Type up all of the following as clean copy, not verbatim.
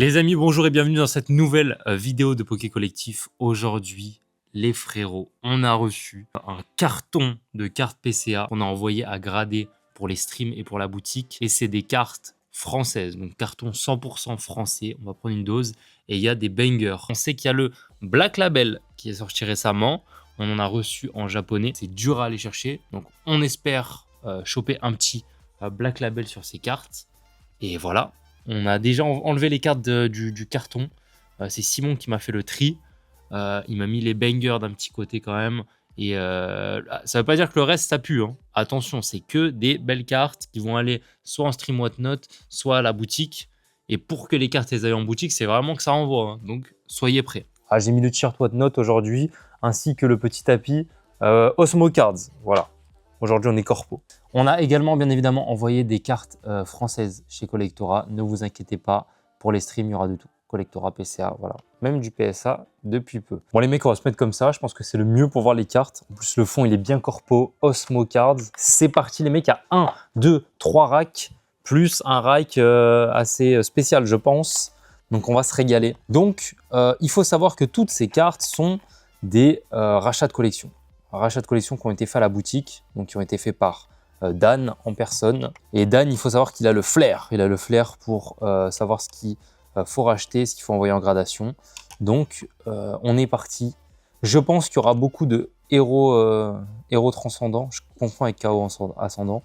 Les amis, bonjour et bienvenue dans cette nouvelle vidéo de Poké Collectif. Aujourd'hui, les frérots, on a reçu un carton de cartes PCA qu'on a envoyé à grader pour les streams et pour la boutique. Et c'est des cartes françaises, donc carton 100% français. On va prendre une dose et il y a des bangers. On sait qu'il y a le Black Label qui est sorti récemment. On en a reçu en japonais. C'est dur à aller chercher. Donc on espère choper un petit Black Label sur ces cartes. Et voilà. On a déjà enlevé les cartes du carton. C'est Simon qui m'a fait le tri. Il m'a mis les bangers d'un petit côté quand même. Et ça veut pas dire que le reste, ça pue. Hein. Attention, c'est que des belles cartes qui vont aller soit en stream whatnot, soit à la boutique. Et pour que les cartes aillent en boutique, c'est vraiment que ça envoie. Hein. Donc, soyez prêts. J'ai mis le t-shirt whatnot aujourd'hui, ainsi que le petit tapis Osmo Cards. Voilà. Aujourd'hui, on est corpo. On a également, bien évidemment, envoyé des cartes françaises chez Collectora. Ne vous inquiétez pas, pour les streams, il y aura de tout. Collectora, PCA, voilà. Même du PSA depuis peu. Bon, les mecs, on va se mettre comme ça. Je pense que c'est le mieux pour voir les cartes. En plus, le fond, il est bien corpo. Osmo Cards. C'est parti, les mecs. Il y a 1, 2, 3 racks, plus un rack assez spécial, je pense. Donc, on va se régaler. Donc, il faut savoir que toutes ces cartes sont des rachats de collection. Rachats de collection qui ont été faits à la boutique, donc qui ont été faits par Dan en personne. Et Dan, il faut savoir qu'il a le flair. Il a le flair pour savoir ce qu'il faut racheter, ce qu'il faut envoyer en gradation. Donc, on est parti. Je pense qu'il y aura beaucoup de héros transcendants. Je confonds avec Chaos Ascendant.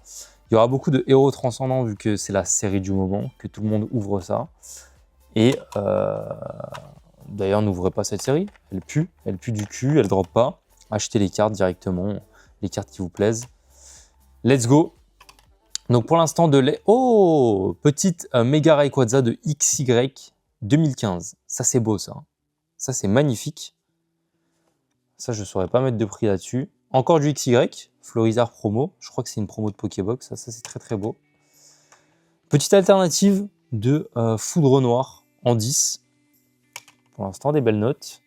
Il y aura beaucoup de héros transcendants vu que c'est la série du moment, que tout le monde ouvre ça. Et d'ailleurs, n'ouvrez pas cette série. Elle pue du cul, elle drop pas. Achetez les cartes directement, les cartes qui vous plaisent. Let's go. Donc pour l'instant de lait. Oh, petite Mega Rayquaza de XY 2015. Ça c'est beau ça. Ça c'est magnifique. Ça je ne saurais pas mettre de prix là-dessus. Encore du XY, Florizard promo. Je crois que c'est une promo de Pokébox. Ça c'est très très beau. Petite alternative de Foudre Noire en 10. Pour l'instant des belles notes.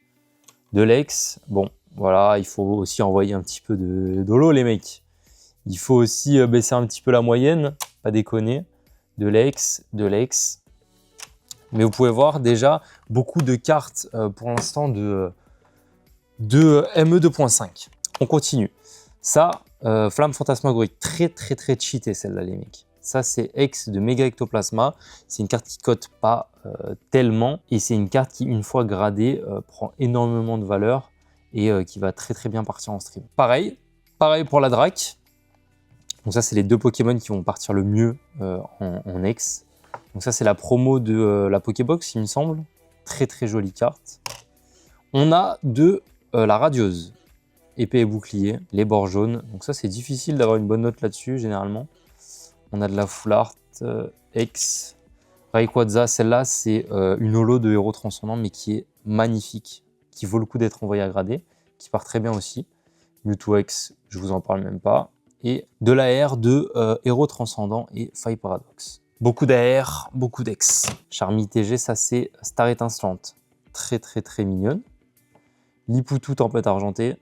De Lex. Bon. Voilà, il faut aussi envoyer un petit peu de d'holo, les mecs. Il faut aussi baisser un petit peu la moyenne, pas déconner. De l'ex. Mais vous pouvez voir déjà beaucoup de cartes pour l'instant de ME 2.5. On continue. Ça, Flamme Fantasmagorique, très cheatée celle-là, les mecs. Ça, c'est Ex de Mega Ectoplasma. C'est une carte qui cote pas tellement. Et c'est une carte qui, une fois gradée, prend énormément de valeur. Et qui va très bien partir en stream. Pareil pour la Drac. Donc ça, c'est les deux Pokémon qui vont partir le mieux en X. Donc ça, c'est la promo de la Pokébox, il me semble. Très jolie carte. On a de la Radieuse, épée et bouclier, les bords jaunes. Donc ça, c'est difficile d'avoir une bonne note là-dessus, généralement. On a de la Full Art, X, Rayquaza. Celle-là, c'est une holo de héros transcendant, mais qui est magnifique, qui vaut le coup d'être envoyé à grader, qui part très bien aussi. Mewtwo X, je vous en parle même pas. Et de l'AR de Héros Transcendant et Faille Paradox. Beaucoup d'AR, beaucoup d'X. Charmy TG, ça c'est Star Étincelante. Très mignonne. Lipoutou Tempête Argentée.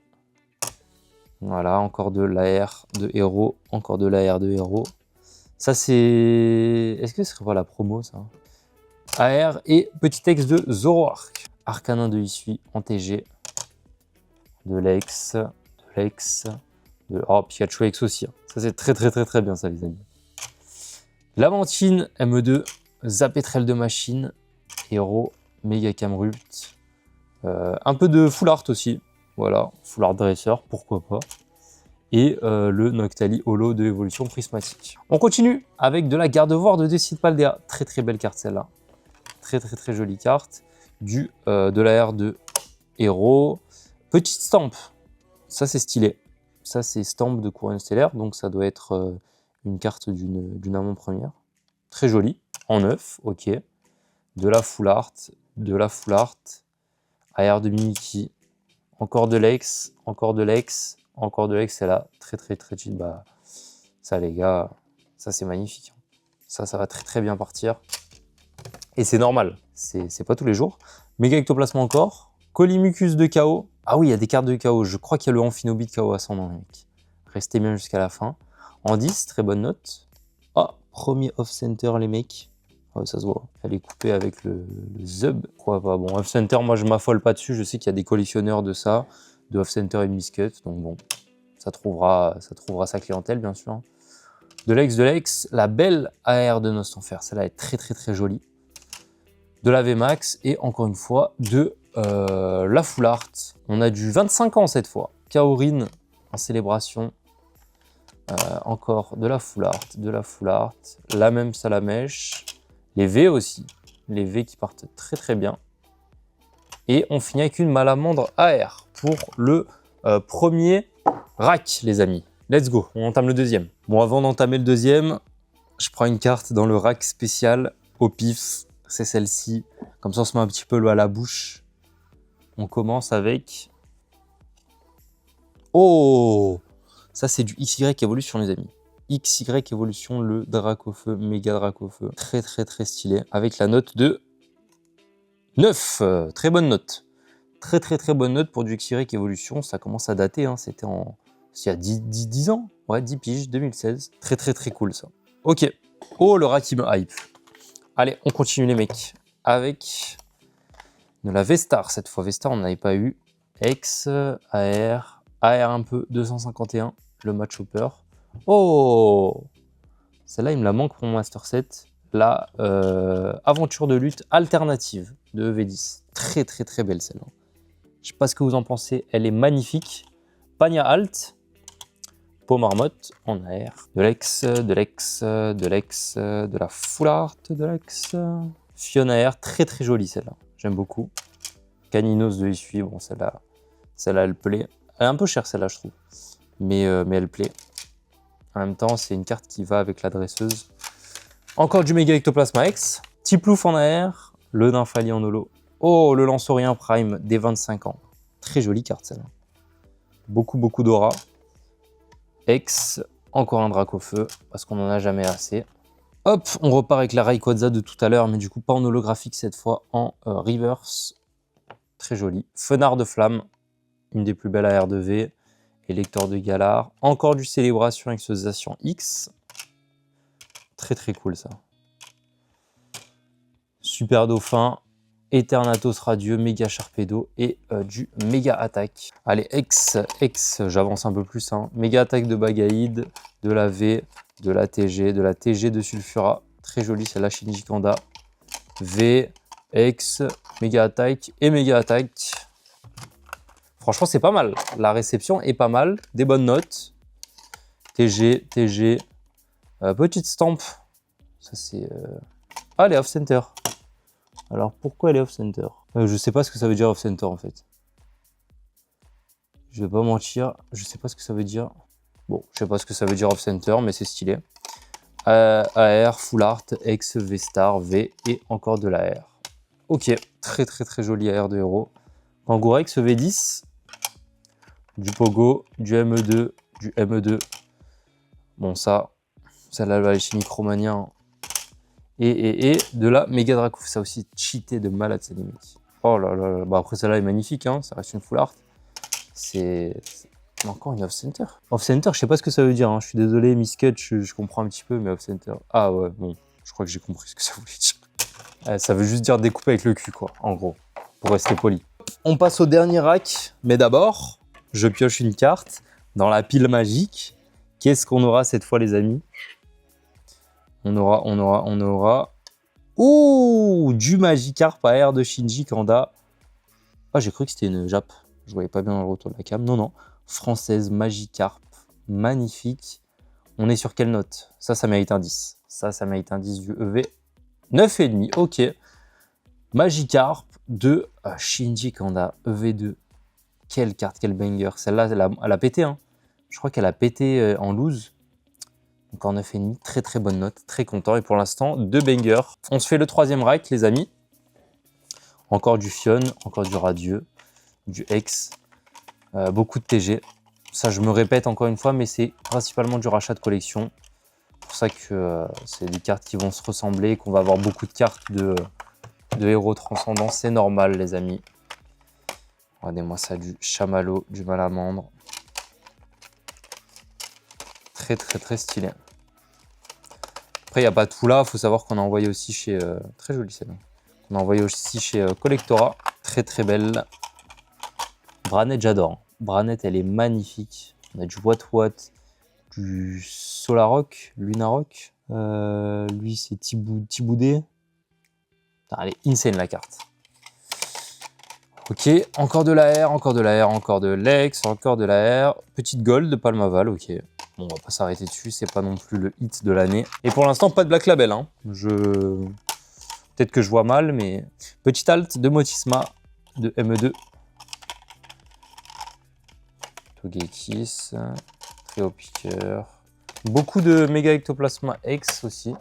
Voilà, encore de l'AR de Héros, encore de l'AR de Héros. Ça c'est... Est-ce que ce serait pas la promo ça? AR et petit X de Zoroark. Arcanin de Issui en TG. De l'X, Oh, Pikachu X aussi. Hein. Ça, c'est très bien, ça, les amis. Lamantine, ME2, Zapetrel de Machine, Héros, Mega Camrult. Un peu de Full Art aussi. Voilà, Full Art Dresser, pourquoi pas. Et le Noctali Holo de Évolution Prismatique. On continue avec de la Gardevoir de Décide Paldea. Très belle carte, celle-là. Très jolie carte. De l'AR de Héros. Petite stamp. Ça, c'est stylé. Ça, c'est Stamp de Couronne Stellaire, donc ça doit être une carte d'une amont première. Très jolie, en neuf, ok. De la Full Art, AR de Mimikyu, encore de l'Ex, c'est là, très cheat. Bah, ça, les gars, ça, c'est magnifique. Ça va très bien partir. Et c'est normal, c'est pas tous les jours. Méga Ectoplasma encore, Colimucus de KO. Ah oui, il y a des cartes de KO. Je crois qu'il y a le Amphinobit KO Ascendant, mec. Restez bien jusqu'à la fin. En 10, très bonne note. Ah, premier off-center, les mecs. Ouais, ça se voit. Elle est coupée avec le Zub. Pourquoi pas? Bon, Off-Center, moi je m'affole pas dessus. Je sais qu'il y a des collectionneurs de ça, de Off-Center et Biscuit. Donc bon, ça trouvera sa clientèle, bien sûr. De Lex, la belle AR de Nostanfer. Celle-là est très très très jolie. De la VMAX et encore une fois de la Full Art. On a du 25 ans cette fois. Kaorin en célébration. Encore de la Full Art, la même Salamèche, les V aussi, les V qui partent très très bien. Et on finit avec une Malamandre AR pour le premier rack, les amis. Let's go, on entame le deuxième. Bon, avant d'entamer le deuxième, je prends une carte dans le rack spécial au pif, c'est celle-ci. Comme ça, on se met un petit peu l'eau à la bouche. On commence avec... Oh! Ça, c'est du XY Evolution, les amis. XY Evolution, le Dracofeu, méga Dracofeu. Très, très, très stylé. Avec la note de 9. Très bonne note. Très, très, très bonne note pour du XY Evolution. Ça commence à dater. Hein. C'était il y a 10 ans. Ouais, 10 piges, 2016. Très, très, très cool, ça. Ok. Oh, le rack qui me hype. Allez, on continue, les mecs. Avec de la V-Star. Cette fois, V-Star, on n'avait pas eu. X, AR un peu, 251. Le match Hopper. Oh, celle-là, il me la manque pour mon Master Set. La aventure de lutte alternative de V10. Très, très, très belle celle-là. Je ne sais pas ce que vous en pensez. Elle est magnifique. Pania Alt. Peau Marmotte en AR. De la Full Art de l'ex. Fiona AR. Très, très jolie celle-là. J'aime beaucoup. Caninos de Essuie. Bon, celle-là, elle plaît. Elle est un peu chère celle-là, je trouve. Mais elle plaît. En même temps, c'est une carte qui va avec la dresseuse. Encore du Méga Ectoplasma X. Tiplouf en AR. Le Nymphali en holo. Oh, le Lanceurien Prime des 25 ans. Très jolie carte, celle-là. Beaucoup, beaucoup d'aura. X. Encore un Dracofeu, parce qu'on n'en a jamais assez. Hop, on repart avec la Rayquaza de tout à l'heure, mais du coup, pas en holographique cette fois, en reverse. Très jolie. Fenard de Flamme. Une des plus belles AR de V. Électeur de Galar. Encore du Célébration Exosation X. Très très cool ça. Super Dauphin. Eternatus Radieux, Méga Sharpedo et du Méga Attaque. Allez, X, j'avance un peu plus. Hein. Méga Attaque de Bagaïd, de la V, de la TG de Sulfura. Très jolie, c'est la Shinji Kanda. V, X, Méga Attaque et Méga Attaque. Franchement, c'est pas mal. La réception est pas mal. Des bonnes notes. TG. Petite stamp. Ça, c'est... Ah, elle est off-center. Alors, pourquoi elle est off-center? Je sais pas ce que ça veut dire off-center, en fait. Je vais pas mentir. Je sais pas ce que ça veut dire. Bon, je sais pas ce que ça veut dire off-center, mais c'est stylé. AR, Full Art, X, V-Star, V et encore de la R. Ok, très très très joli AR de héros. Kangourex, V10. Du Pogo, du ME2, du ME2. Bon, ça, celle-là, va aller chez Micromania. Et de la Méga Draco. Ça aussi, cheaté de malade, c'est limite. Oh là là là. Bah, après, celle-là est magnifique, hein. Ça reste une Full Art. C'est encore une Off-Center. Off-Center, je sais pas ce que ça veut dire. Hein. Je suis désolé, Miscut, je comprends un petit peu, mais Off-Center. Ah ouais, bon, je crois que j'ai compris ce que ça voulait dire. Ça veut juste dire découper avec le cul, quoi, en gros, pour rester poli. On passe au dernier rack, mais d'abord, je pioche une carte dans la pile magique. Qu'est-ce qu'on aura cette fois, les amis? On aura... Ouh, du Magikarp AR de Shinji Kanda. Ah, j'ai cru que c'était une Jap. Je voyais pas bien dans le retour de la cam. Non, non. Française, Magikarp. Magnifique. On est sur quelle note? Ça mérite un 10. Ça mérite un 10 du EV. 9,5. Ok. Magikarp de Shinji Kanda. EV2. Quelle carte, quel banger. Celle-là, elle a pété. Hein. Je crois qu'elle a pété en loose. Donc en 9,5, très très bonne note, très content. Et pour l'instant, 2 bangers. On se fait le troisième rack, les amis. Encore du Fion, encore du Radieux, du X, beaucoup de TG. Ça, je me répète encore une fois, mais c'est principalement du rachat de collection. C'est pour ça que c'est des cartes qui vont se ressembler, qu'on va avoir beaucoup de cartes de héros transcendants. C'est normal, les amis. Regardez-moi ça, du Chamallow, du Malamandre. Très très très stylé. Après, il n'y a pas tout là. Il faut savoir qu'on a envoyé aussi chez... très joli celle-là. On a envoyé aussi chez Collectora. Très très belle. Branette, j'adore. Branette, elle est magnifique. On a du What, du Solarock, Lunarock. Lui, c'est Thiboudé. Elle est insane la carte. Ok, encore de la R, encore de la R, encore de l'Ex, encore de la R. Petite gold de Palmaval, ok. Bon, on va pas s'arrêter dessus, c'est pas non plus le hit de l'année. Et pour l'instant, pas de Black Label. Hein. Peut-être que je vois mal, mais... Petite alt de Motisma, de ME2. Togekiss, Trio Picker. Beaucoup de Mega Ectoplasma X aussi.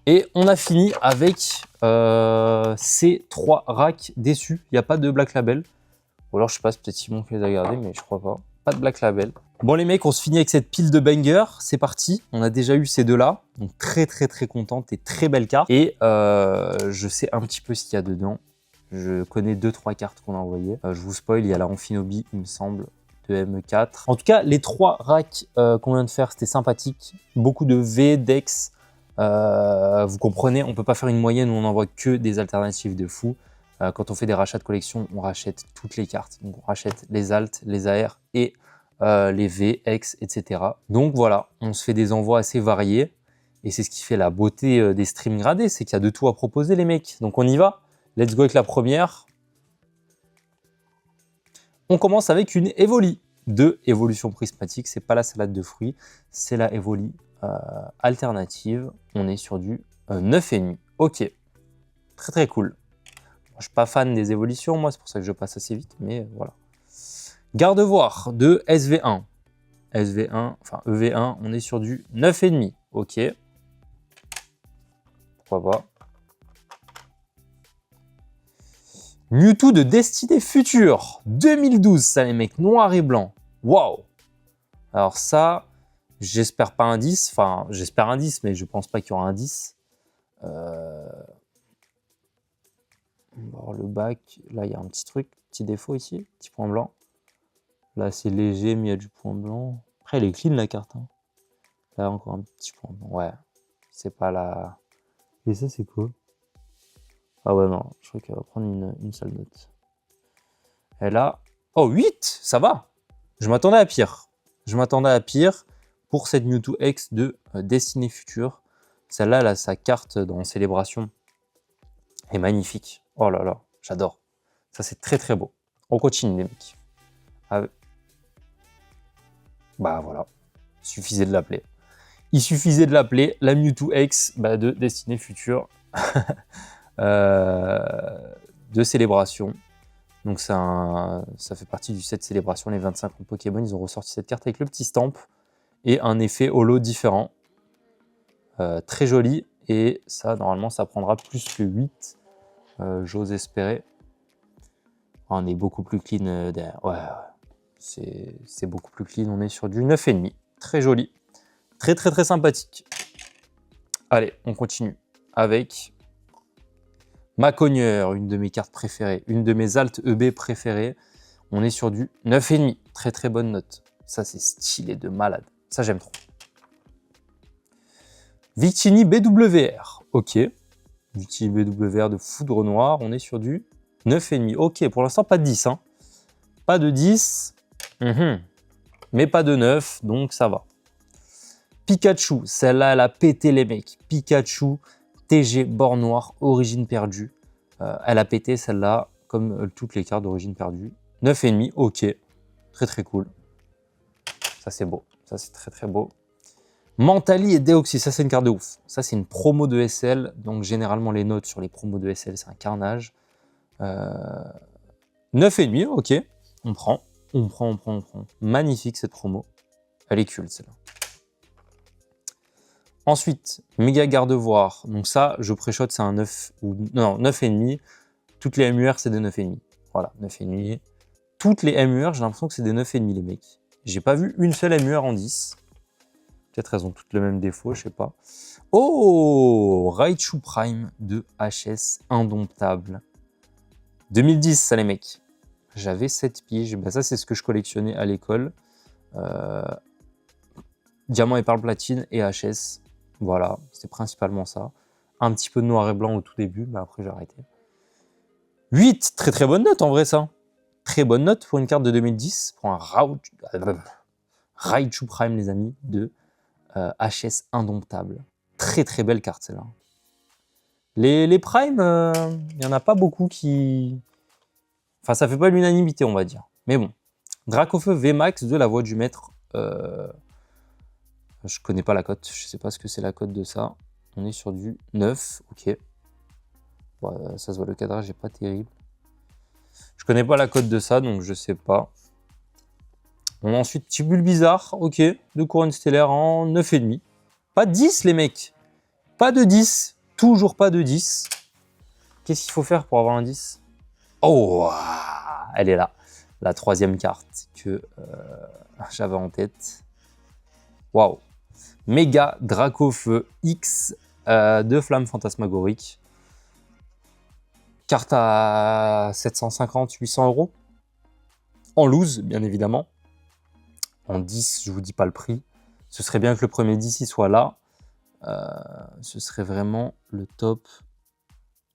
Et on a fini avec ces 3 racks déçus. Il n'y a pas de Black Label. Ou alors je sais pas, c'est peut-être Simon qui les a gardés, mais je crois pas. Pas de Black Label. Bon les mecs, on se finit avec cette pile de bangers. C'est parti. On a déjà eu ces deux-là. Donc très très très contente et très belle carte. Et je sais un petit peu ce qu'il y a dedans. Je connais 2-3 cartes qu'on a envoyées. Je vous spoil, il y a la Amphinobi, il me semble, de ME4. En tout cas, les 3 racks qu'on vient de faire, c'était sympathique. Beaucoup de V, Dex. Vous comprenez, on peut pas faire une moyenne où on n'envoie que des alternatives de fou. Quand on fait des rachats de collection, on rachète toutes les cartes. Donc on rachète les alt, les AR et les V, X, etc. Donc voilà, on se fait des envois assez variés. Et c'est ce qui fait la beauté des streams gradés, c'est qu'il y a de tout à proposer les mecs. Donc on y va. Let's go avec la première. On commence avec une Evoli de évolution prismatique. C'est pas la salade de fruits, c'est la Evoli alternative. On est sur du 9,5. Ok, très très cool. Je suis pas fan des évolutions, moi, c'est pour ça que je passe assez vite, mais voilà. Gardevoir de SV1. SV1, enfin EV1, on est sur du 9,5. Ok. Pourquoi pas. Mewtwo de Destinée Future. 2012, ça les mecs, noir et blanc. Waouh. Alors ça, j'espère pas un 10. Enfin, j'espère un 10, mais je pense pas qu'il y aura un 10. Alors le bac, là il y a un petit truc, petit défaut ici, petit point blanc. Là c'est léger mais il y a du point blanc. Après elle est clean la carte. Hein. Là encore un petit point blanc. Ouais, c'est pas la... Et ça c'est quoi? Ah ouais non, je crois qu'elle va prendre une sale note. Elle a... Oh 8, ça va. Je m'attendais à pire. Je m'attendais à pire pour cette Mewtwo X de Destinée Future. Celle-là, elle a sa carte dans Célébration. Elle est magnifique. Oh là là, j'adore. Ça, c'est très très beau. On continue, les mecs. Bah voilà, il suffisait de l'appeler. Il suffisait de l'appeler la Mewtwo X de Destinée Future de Célébration. Donc ça fait partie du set Célébration, les 25 ans de Pokémon. Ils ont ressorti cette carte avec le petit stamp et un effet holo différent. Très joli. Et ça, normalement, ça prendra plus que 8. J'ose espérer. On est beaucoup plus clean derrière. Ouais, c'est beaucoup plus clean. On est sur du 9,5. Très joli. Très, très, très sympathique. Allez, on continue avec ma cogneur, une de mes cartes préférées. Une de mes alt EB préférées. On est sur du 9,5. Très, très bonne note. Ça, c'est stylé de malade. Ça, j'aime trop. Victini BWR. Ok. Victini BWR de Foudre Noire. On est sur du 9,5. Ok, pour l'instant, pas de 10. Hein. Pas de 10. Mais pas de 9, donc ça va. Pikachu. Celle-là, elle a pété les mecs. Pikachu, TG, bord noir, origine perdue. Elle a pété celle-là, comme toutes les cartes d'origine perdue. 9,5. Ok. Très, très cool. Ça, c'est beau. Ça, c'est très, très beau. Mentali et Deoxys, ça c'est une carte de ouf. Ça c'est une promo de SL, donc généralement les notes sur les promos de SL c'est un carnage. 9,5, ok, on prend. Magnifique cette promo. Elle est cool celle-là. Ensuite, méga gardevoir. Donc ça, je pré-shot, c'est un 9 ou non 9,5. Toutes les MUR c'est des 9,5. Voilà, 9,5. Toutes les MUR, j'ai l'impression que c'est des 9,5 les mecs. J'ai pas vu une seule MUR en 10. Peut-être elles ont toutes le même défaut, je sais pas. Oh, Raichu Prime de HS indomptable. 2010, ça les mecs. J'avais 7 piges. Ben, ça, c'est ce que je collectionnais à l'école. Diamant et perle platine et HS. Voilà, c'était principalement ça. Un petit peu de noir et blanc au tout début, mais après j'ai arrêté. 8, très très bonne note en vrai ça. Très bonne note pour une carte de 2010, pour un Raichu Prime les amis, de HS Indomptable. Très très belle carte celle-là. Les Prime, il n'y en a pas beaucoup qui... Enfin ça fait pas l'unanimité on va dire. Mais bon, Dracofeu VMAX de la voix du maître. Je connais pas la cote, je sais pas ce que c'est la cote de ça. On est sur du 9, ok. Bon, ça se voit, le cadrage n'est pas terrible. Je connais pas la cote de ça, donc je sais pas. On a ensuite petit bulle bizarre, ok. De couronne stellaire en 9,5. Pas de 10 les mecs. Pas de 10. Toujours pas de 10. Qu'est-ce qu'il faut faire pour avoir un 10? Oh, elle est là. La troisième carte que j'avais en tête. Waouh. Méga Dracofeu X de flamme fantasmagorique. Carte à 750-800 euros. En loose, bien évidemment. En 10, je vous dis pas le prix. Ce serait bien que le premier 10 il soit là. Ce serait vraiment le top.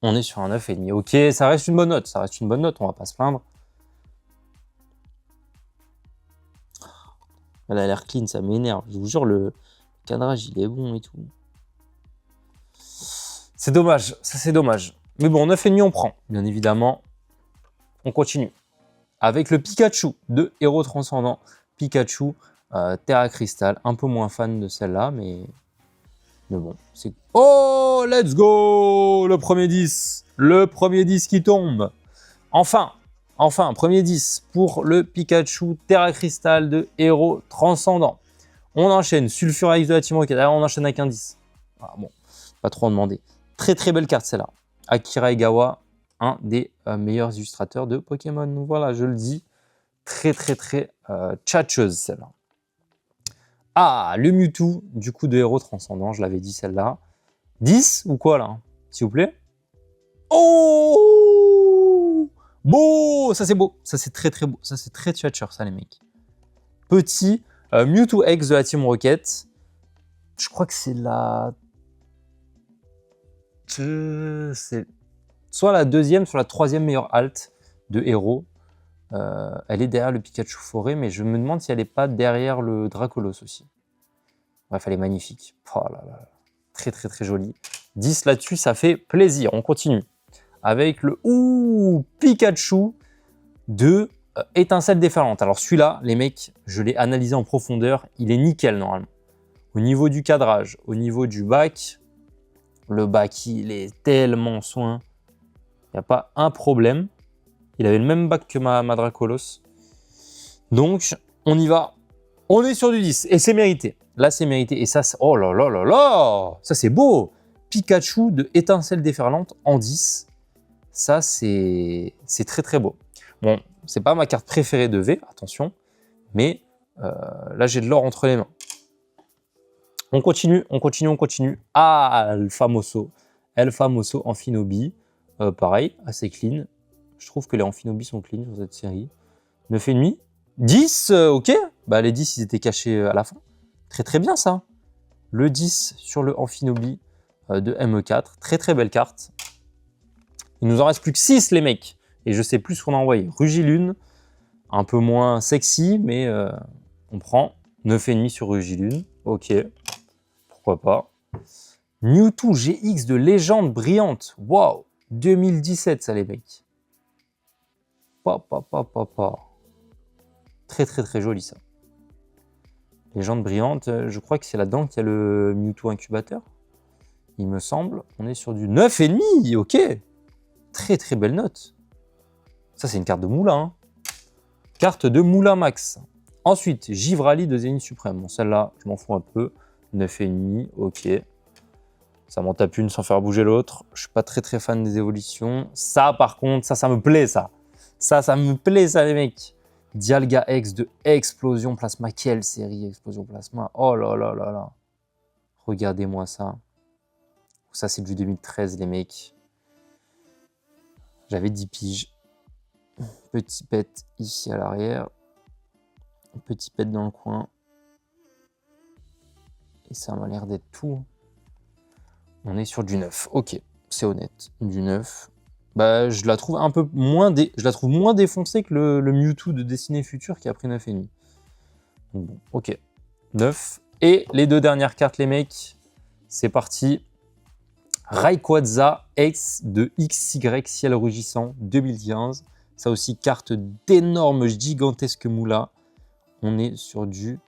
On est sur un 9,5. Ok, ça reste une bonne note. Ça reste une bonne note, on va pas se plaindre. Elle a l'air clean, ça m'énerve. Je vous jure, le cadrage, il est bon et tout. C'est dommage, ça c'est dommage. Mais bon, 9,5 on prend, bien évidemment. On continue. Avec le Pikachu de Héros Transcendant. Pikachu, Terra Crystal. Un peu moins fan de celle-là, mais bon, c'est... Oh, let's go! Le premier 10. Le premier 10 qui tombe. Enfin, premier 10 pour le Pikachu Terra Crystal de Héros Transcendant. On enchaîne. Sulfurix de la Team Rocket. Alors, on enchaîne avec un 10. Ah, bon, pas trop en demander. Très très belle carte celle-là. Akira Egawa, un des meilleurs illustrateurs de Pokémon. Donc voilà, je le dis. Très très très tchatcheuse celle-là. Ah, le Mewtwo du coup de Héros Transcendant, je l'avais dit celle-là. 10 ou quoi là, s'il vous plaît? Oh, beau, ça c'est beau, ça c'est très très beau, ça c'est très tchatcher ça les mecs. Petit Mewtwo X de la Team Rocket. Je crois que c'est la... C'est soit la deuxième, soit la troisième meilleure alt de Héros. Elle est derrière le Pikachu Forêt, mais je me demande si elle n'est pas derrière le Dracolos aussi. Bref, elle est magnifique. Oh là là. Très très très jolie. 10 là-dessus, ça fait plaisir. On continue avec le Pikachu de Étincelle déferlante. Alors celui-là, les mecs, je l'ai analysé en profondeur. Il est nickel normalement. Au niveau du cadrage, au niveau du bac, le bac, il est tellement soin. Il n'y a pas un problème. Il avait le même bac que ma Dracolos. Donc, on y va. On est sur du 10 et c'est mérité. Là, c'est mérité. Et ça, oh là là là là, ça c'est beau. Pikachu de Étincelle déferlante en 10. Ça, c'est très très beau. Bon, c'est pas ma carte préférée de V, attention. Mais là, j'ai de l'or entre les mains. On continue, on continue, on continue. Ah, El Famoso Amphinobi. Pareil, assez clean. Je trouve que les Amphinobi sont clean sur cette série. 9,5. 10, ok. Bah, les 10, ils étaient cachés à la fin. Très très bien ça. Le 10 sur le Amphinobi de ME4. Très très belle carte. Il nous en reste plus que 6 les mecs. Et je sais plus ce qu'on a envoyé. Rugilune, un peu moins sexy, mais on prend 9,5 sur Rugilune. Ok, pourquoi pas. Mewtwo GX de légende brillante. Waouh, 2017 ça les mecs. Très très très joli ça. Légende brillante, je crois que c'est là-dedans qu'il y a le Mewtwo incubateur. Il me semble. On est sur du 9,5, ok. Très très belle note. Ça c'est une carte de moulin. Hein. Carte de moulin max. Ensuite, Givrali de Zénith Suprême. Bon, celle-là, je m'en fous un peu. 9,5, ok. Ça m'en tape une sans faire bouger l'autre. Je suis pas très très fan des évolutions. Ça par contre, ça me plaît ça. Ça me plaît ça les mecs. Dialga X de Explosion Plasma. Quelle série Explosion Plasma. Oh là là là là. Regardez-moi ça. Ça c'est du 2013 les mecs. J'avais 10 piges. Petit pet ici à l'arrière. Petit pet dans le coin. Et ça m'a l'air d'être tout. On est sur du 9. Ok, c'est honnête. Du 9. Bah, je la trouve un peu moins, je la trouve moins défoncée que le Mewtwo de Destinée Future qui a pris 9,5. Donc bon, ok. 9. Et les deux dernières cartes, les mecs. C'est parti. Rayquaza X de XY Ciel Rugissant 2015. Ça aussi, carte d'énormes, gigantesques moulas. On est sur du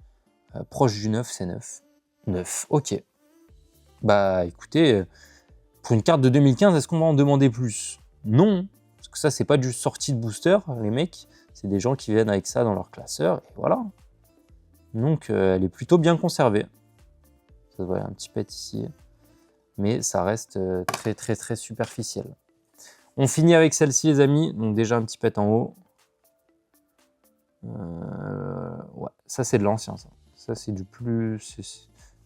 proche du 9, c'est 9. 9, ok. Bah écoutez, pour une carte de 2015, est-ce qu'on va en demander plus? Non, parce que ça, c'est pas du sortie de booster, les mecs. C'est des gens qui viennent avec ça dans leur classeur, et voilà. Donc, elle est plutôt bien conservée. Ça se voit, un petit pet ici. Mais ça reste très, très, très superficiel. On finit avec celle-ci, les amis. Donc, déjà, un petit pet en haut. Ouais, ça, c'est de l'ancien, ça. Ça, c'est du plus...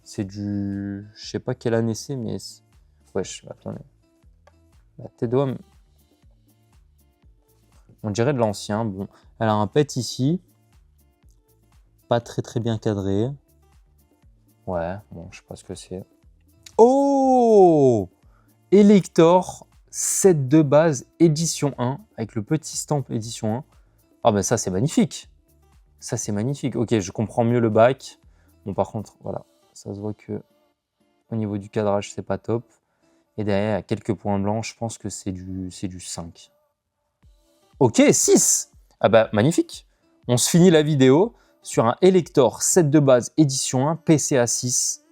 C'est du... Je sais pas quelle année c'est, mais... Wesh, attendez. La tête d'homme... On dirait de l'ancien. Bon, elle a un pet ici. Pas très très bien cadré. Ouais, bon, je sais pas ce que c'est. Oh! Elector, set de base, édition 1, avec le petit stamp édition 1. Ah ben ça, c'est magnifique. Ça, c'est magnifique. Ok, je comprends mieux le bac. Bon, par contre, voilà, ça se voit que au niveau du cadrage, c'est pas top. Et derrière, il y a quelques points blancs. Je pense que c'est du 5. Ok, 6. Ah bah, magnifique. On se finit la vidéo sur un Elector, set de base, édition 1, PCA 6.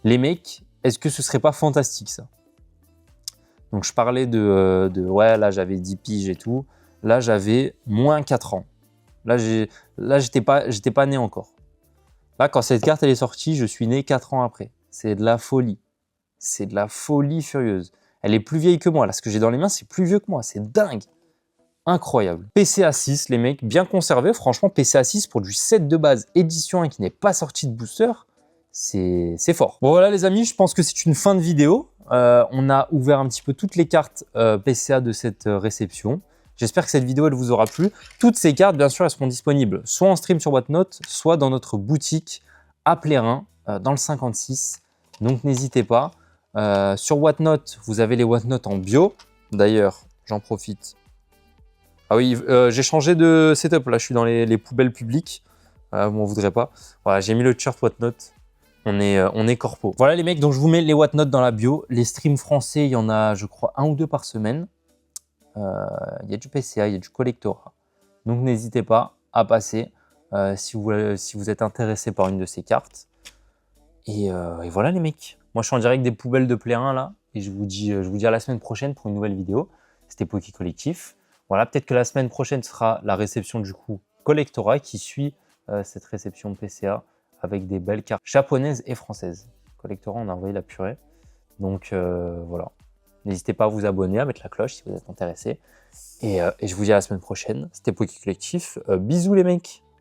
Les mecs, est-ce que ce serait pas fantastique, ça? Donc, je parlais ouais, là, j'avais 10 piges et tout. Là, j'avais moins 4 ans. Là, j'étais pas né encore. Là, quand cette carte elle est sortie, je suis né 4 ans après. C'est de la folie. C'est de la folie furieuse. Elle est plus vieille que moi. Là, ce que j'ai dans les mains, c'est plus vieux que moi. C'est dingue. Incroyable. PCA 6, les mecs, bien conservé. Franchement, PCA 6 pour du set de base édition 1 qui n'est pas sorti de booster, c'est fort. Bon, voilà, les amis, je pense que c'est une fin de vidéo. On a ouvert un petit peu toutes les cartes PCA de cette réception. J'espère que cette vidéo elle vous aura plu. Toutes ces cartes, bien sûr, elles seront disponibles soit en stream sur Whatnot, soit dans notre boutique à Plérin, dans le 56. Donc, n'hésitez pas. Sur Whatnot, vous avez les Whatnot en bio. D'ailleurs, j'en profite. Ah oui, j'ai changé de setup. Là, je suis dans les poubelles publiques. Vous m'en voudrez pas. Voilà, j'ai mis le shirt Whatnot. On est corpo. Voilà les mecs, donc je vous mets les Whatnot dans la bio. Les streams français, il y en a, je crois, 1 ou 2 par semaine. Il y a du PCA, il y a du collectorat. Donc n'hésitez pas à passer si vous êtes intéressé par une de ces cartes. Et voilà les mecs. Moi je suis en direct des poubelles de Plérin là. Et je vous dis à la semaine prochaine pour une nouvelle vidéo. C'était Poké Collectif. Voilà, peut-être que la semaine prochaine sera la réception du coup collectorat qui suit cette réception PCA avec des belles cartes japonaises et françaises. Collectorat, on a envoyé la purée. Donc voilà. N'hésitez pas à vous abonner, à mettre la cloche si vous êtes intéressé. Et je vous dis à la semaine prochaine. C'était Poké Collectif. Bisous les mecs.